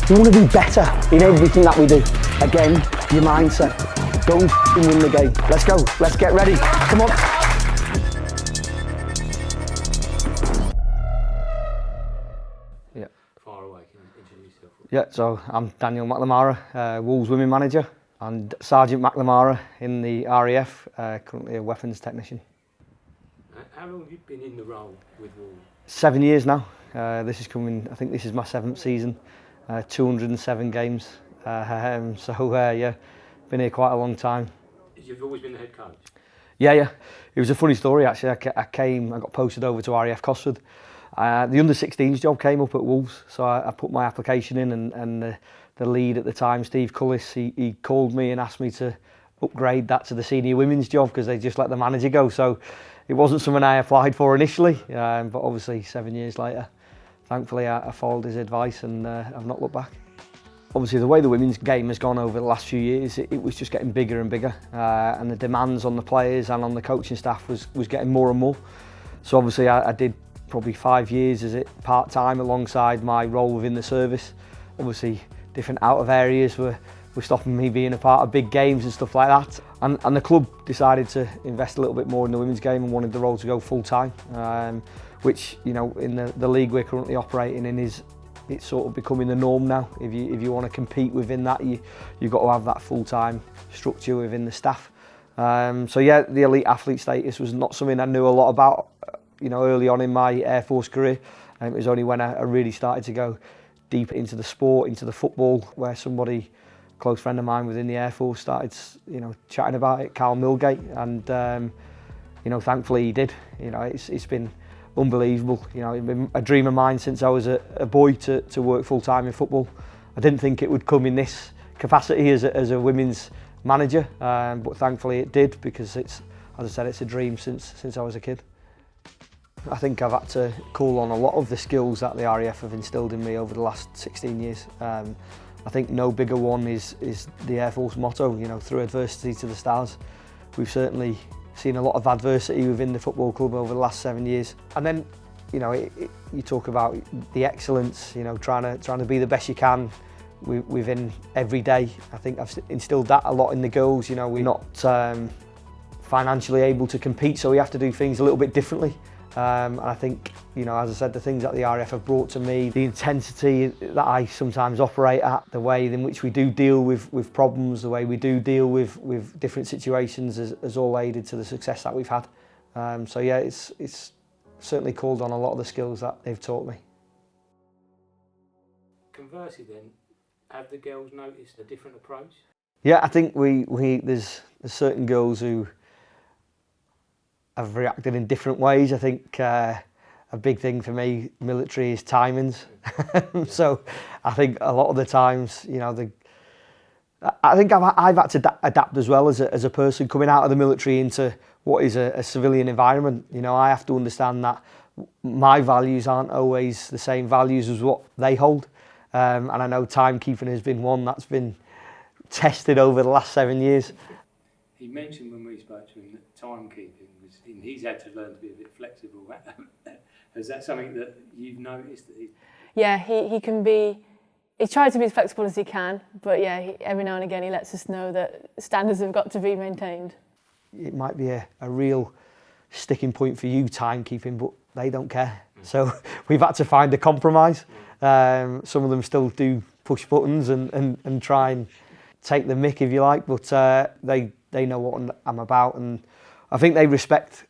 You want to be better in everything that we do. Again, your mindset. Go and win the game. Let's go. Let's get ready. Come on. Yeah. Far away, can you introduce yourself? Yeah, so I'm Daniel McNamara, Wolves Women Manager, and Sergeant McNamara in the RAF, currently a weapons technician. How long have you been in the role with Wolves? 7 years now. This is coming, I think this is my 7th season, 207 games. Yeah, been here quite a long time. You've always been the head coach? Yeah. It was a funny story actually. I got posted over to RAF Cosford. The under-16s job came up at Wolves, so I put my application in, and the lead at the time, Steve Cullis, he called me and asked me to upgrade that to the senior women's job because they just let the manager go. So it wasn't something I applied for initially, but obviously 7 years later, thankfully I followed his advice and I've not looked back. Obviously the way the women's game has gone over the last few years, it was just getting bigger and bigger, and the demands on the players and on the coaching staff was getting more and more. So obviously I did probably 5 years as it part-time alongside my role within the service. Obviously different out of areas were stopping me being a part of big games and stuff like that. And the club decided to invest a little bit more in the women's game and wanted the role to go full-time, which, you know, in the league we're currently operating in it's sort of becoming the norm now. If you want to compete within that, you've got to have that full-time structure within the staff. So yeah, the elite athlete status was not something I knew a lot about, you know, early on in my Air Force career. It was only when I really started to go deep into the sport, into the football, where somebody, a close friend of mine within the Air Force, started, you know, chatting about it, Carl Milgate, and you know, thankfully he did. You know, it's been unbelievable. You know, it's been a dream of mine since I was a boy to work full time in football. I didn't think it would come in this capacity as a women's manager, but thankfully it did, because it's, as I said, it's a dream since I was a kid. I think I've had to call on a lot of the skills that the RAF have instilled in me over the last 16 years. I think no bigger one is the Air Force motto, you know, through adversity to the stars. We've certainly seen a lot of adversity within the football club over the last 7 years. And then, you know, you talk about the excellence, you know, trying to be the best you can within every day. I think I've instilled that a lot in the girls. You know, we're not financially able to compete, so we have to do things a little bit differently. And I think, you know, as I said, the things that the RAF have brought to me, the intensity that I sometimes operate at, the way in which we do deal with problems, the way we do deal with different situations has all aided to the success that we've had. So yeah, it's certainly called on a lot of the skills that they've taught me. Conversely then, have the girls noticed a different approach? Yeah, I think there's certain girls who have reacted in different ways. I think a big thing for me, military, is timings. So I think a lot of the times, you know, I think I've had to adapt as well as a person coming out of the military into what is a civilian environment. You know, I have to understand that my values aren't always the same values as what they hold. And I know timekeeping has been one that's been tested over the last 7 years. He mentioned when we spoke to him that timekeeping, he's had to learn to be a bit flexible. Is that something that you've noticed? Yeah, he can be. He tries to be as flexible as he can, but yeah, every now and again he lets us know that standards have got to be maintained. It might be a real sticking point for you, timekeeping, but they don't care. So we've had to find a compromise. Some of them still do push buttons and try and take the mick, if you like, but they know what I'm about, and I think they respect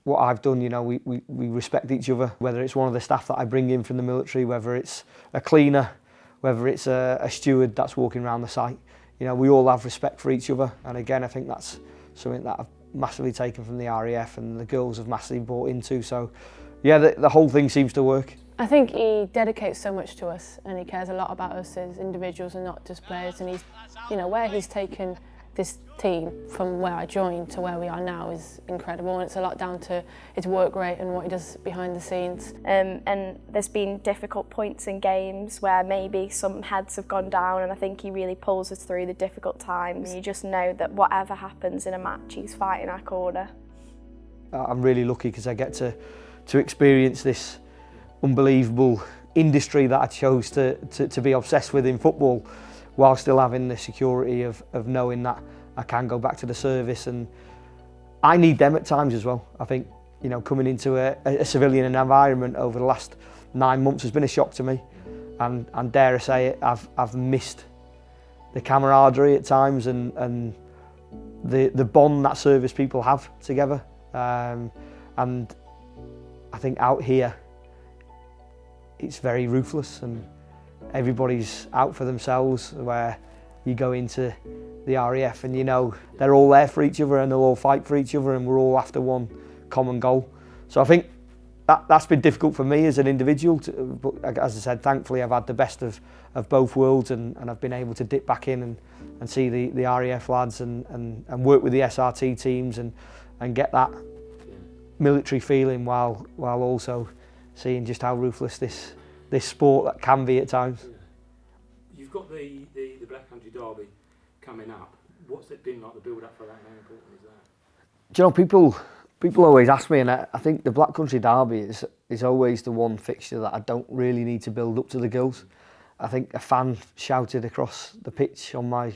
what I've done. You know, we respect each other, whether it's one of the staff that I bring in from the military, whether it's a cleaner, whether it's a steward that's walking around the site. You know, we all have respect for each other, and again, I think that's something that I've massively taken from the RAF and the girls have massively bought into. So yeah, the whole thing seems to work. I think he dedicates so much to us, and he cares a lot about us as individuals and not just players, and he's, you know, where he's taken this team from where I joined to where we are now is incredible, and it's a lot down to his work rate and what he does behind the scenes. And there's been difficult points in games where maybe some heads have gone down, and I think he really pulls us through the difficult times. You just know that whatever happens in a match, he's fighting our corner. I'm really lucky because I get to experience this unbelievable industry that I chose to be obsessed with in football, while still having the security of knowing that I can go back to the service. And I need them at times as well. I think, you know, coming into a civilian environment over the last 9 months has been a shock to me, and dare I say it, I've missed the camaraderie at times and the bond that service people have together. And I think out here it's very ruthless and everybody's out for themselves, where you go into the RAF and you know they're all there for each other and they'll all fight for each other and we're all after one common goal. So I think that's been difficult for me as an individual, but as I said, thankfully I've had the best of both worlds, and I've been able to dip back in and see the RAF lads and work with the SRT teams and get that military feeling while also seeing just how ruthless this sport that can be at times. You've got the Black Country Derby coming up. What's it been like, the build up for that, and how important is that? Do you know, people always ask me, and I think the Black Country Derby is always the one fixture that I don't really need to build up to the gills. I think a fan shouted across the pitch on my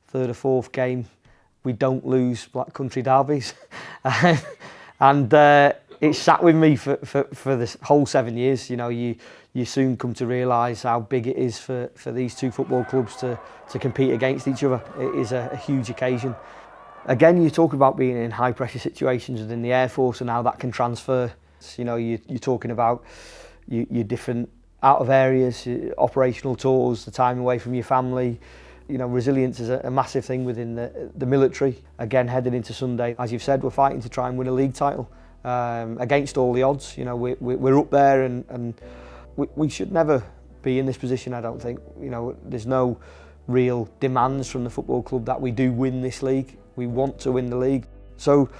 third or fourth game, "We don't lose Black Country Derbies." And it sat with me for this whole 7 years. You know, you soon come to realise how big it is for these two football clubs to compete against each other. It is a huge occasion. Again, you talk about being in high pressure situations within the Air Force and how that can transfer. You know, you're talking about your different out of areas, operational tours, the time away from your family. You know, resilience is a massive thing within the military. Again, heading into Sunday, as you've said, we're fighting to try and win a league title against all the odds. You know, we're up there, and we should never be in this position, I don't think. You know, there's no real demands from the football club that we do win this league. We want to win the league. So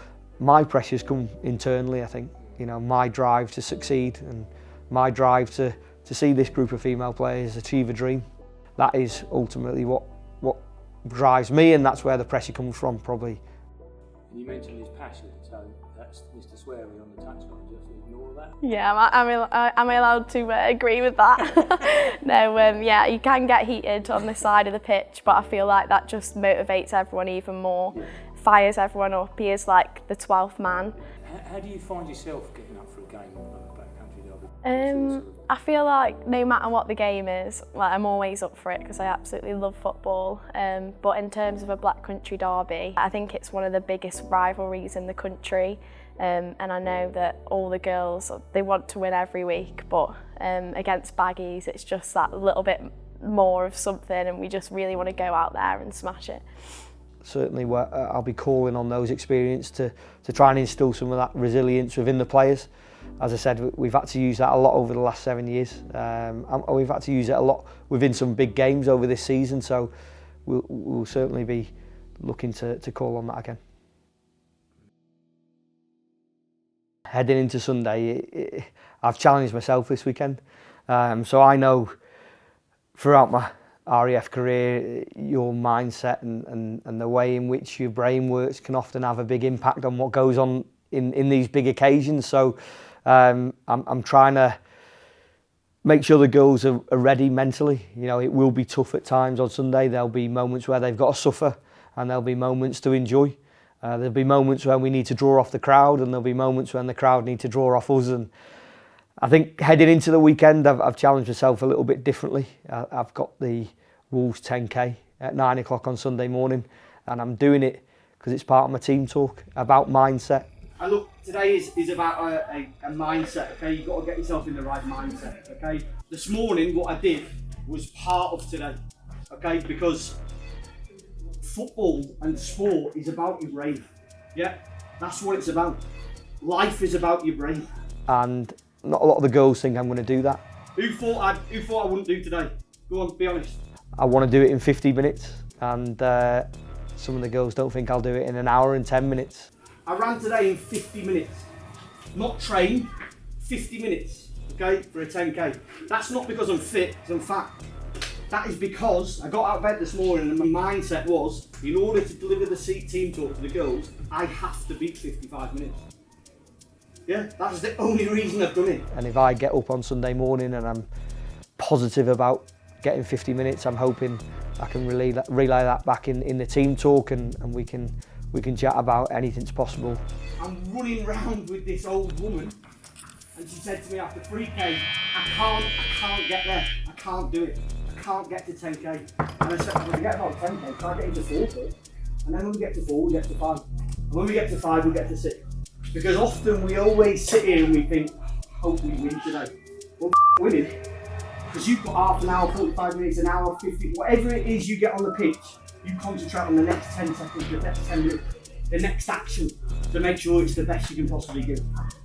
my pressures come internally, I think. You know, my drive to succeed and my drive to see this group of female players achieve a dream. That is ultimately what drives me, and that's where the pressure comes from, probably. And you mentioned his passion, so that's Mr. Sweary on the touchline. Just ignore that. Yeah, am I allowed to agree with that? No, yeah, you can get heated on this side of the pitch, but I feel like that just motivates everyone even more, fires everyone up. He is like the 12th man. How do you find yourself getting up for a game like Black Country Derby? I feel like no matter what the game is, like I'm always up for it because I absolutely love football. But in terms of a Black Country Derby, I think it's one of the biggest rivalries in the country. And I know that all the girls, they want to win every week, but against Baggies, it's just that little bit more of something, and we just really want to go out there and smash it. Certainly, I'll be calling on those experiences to try and instill some of that resilience within the players. As I said, we've had to use that a lot over the last 7 years. And we've had to use it a lot within some big games over this season, so we'll certainly be looking to call on that again. Heading into Sunday, I've challenged myself this weekend. So I know throughout my RAF career, your mindset and the way in which your brain works can often have a big impact on what goes on in these big occasions. So I'm trying to make sure the girls are ready mentally. You know, it will be tough at times on Sunday. There'll be moments where they've got to suffer, and there'll be moments to enjoy. There'll be moments when we need to draw off the crowd, and there'll be moments when the crowd need to draw off us. And I think heading into the weekend, I've challenged myself a little bit differently. I've got the Wolves 10K at 9 o'clock on Sunday morning, and I'm doing it because it's part of my team talk about mindset. And look, today is about a mindset, okay? You've got to get yourself in the right mindset, okay? This morning, what I did was part of today, okay? Because football and sport is about your brain, yeah? That's what it's about. Life is about your brain. And not a lot of the girls think I'm going to do that. Who thought I wouldn't do today? Go on, be honest. I want to do it in 50 minutes, and some of the girls don't think I'll do it in an hour and 10 minutes. I ran today in 50 minutes. Not trained, 50 minutes, okay, for a 10K. That's not because I'm fit, because I'm fat. That is because I got out of bed this morning and my mindset was, in order to deliver the team talk to the girls, I have to beat 55 minutes. Yeah, that's the only reason I've done it. And if I get up on Sunday morning and I'm positive about getting 50 minutes. I'm hoping I can relay that back in the team talk, and we can chat about anything's possible. I'm running round with this old woman, and she said to me after 3K, I can't get there. I can't do it. I can't get to 10K. And I said, well, we get about 10K, try getting to 4 first. And then when we get to 4, we get to 5. And when we get to 5, we get to 6. Because often we always sit here and we think, hope we win today. Well, winning. Because you've got half an hour, 45 minutes, an hour, 50, whatever it is you get on the pitch, you concentrate on the next 10 seconds, the next 10 minutes, the next action to make sure it's the best you can possibly give.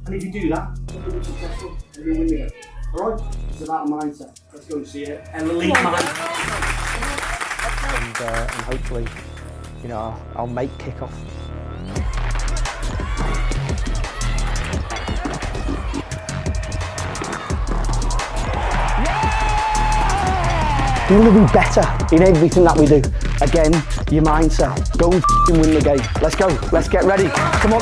And if you do that, you'll be successful and you'll win the game. Alright? It's about a mindset. Let's go and see it. An elite mindset. And hopefully, you know, I'll make kickoff. We want to be better in everything that we do. Again, your mindset. Go and win the game. Let's go. Let's get ready. Come on.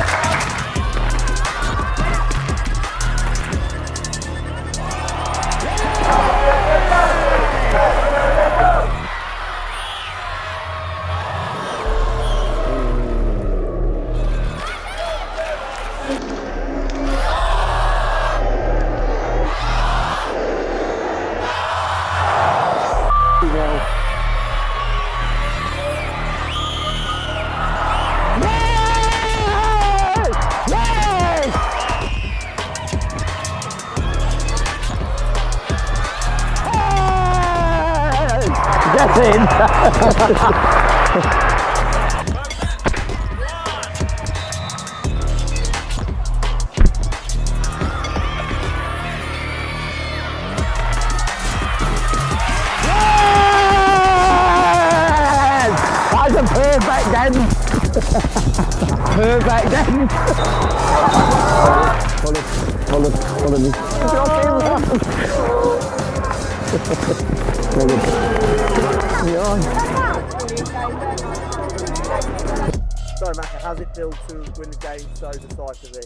Get in! That's a perfect end! Perfect end! Follow me. Very good. Sorry, Matt, how's it feel to win the game so decisively?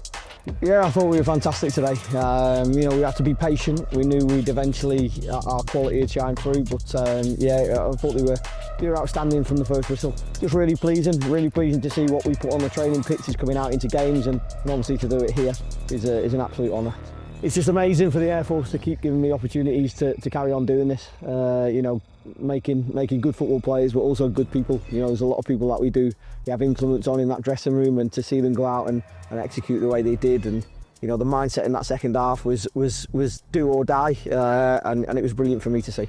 Yeah, I thought we were fantastic today. You know, we had to be patient. We knew we'd eventually our quality would shine through, but yeah, I thought they were outstanding from the first whistle. Just really pleasing to see what we put on the training pitch is coming out into games, and obviously to do it here is an absolute honour. It's just amazing for the Air Force to keep giving me opportunities to carry on doing this. You know, making good football players, but also good people. You know, there's a lot of people that we have influence on in that dressing room, and to see them go out and execute the way they did, and you know, the mindset in that second half was do or die, and it was brilliant for me to see.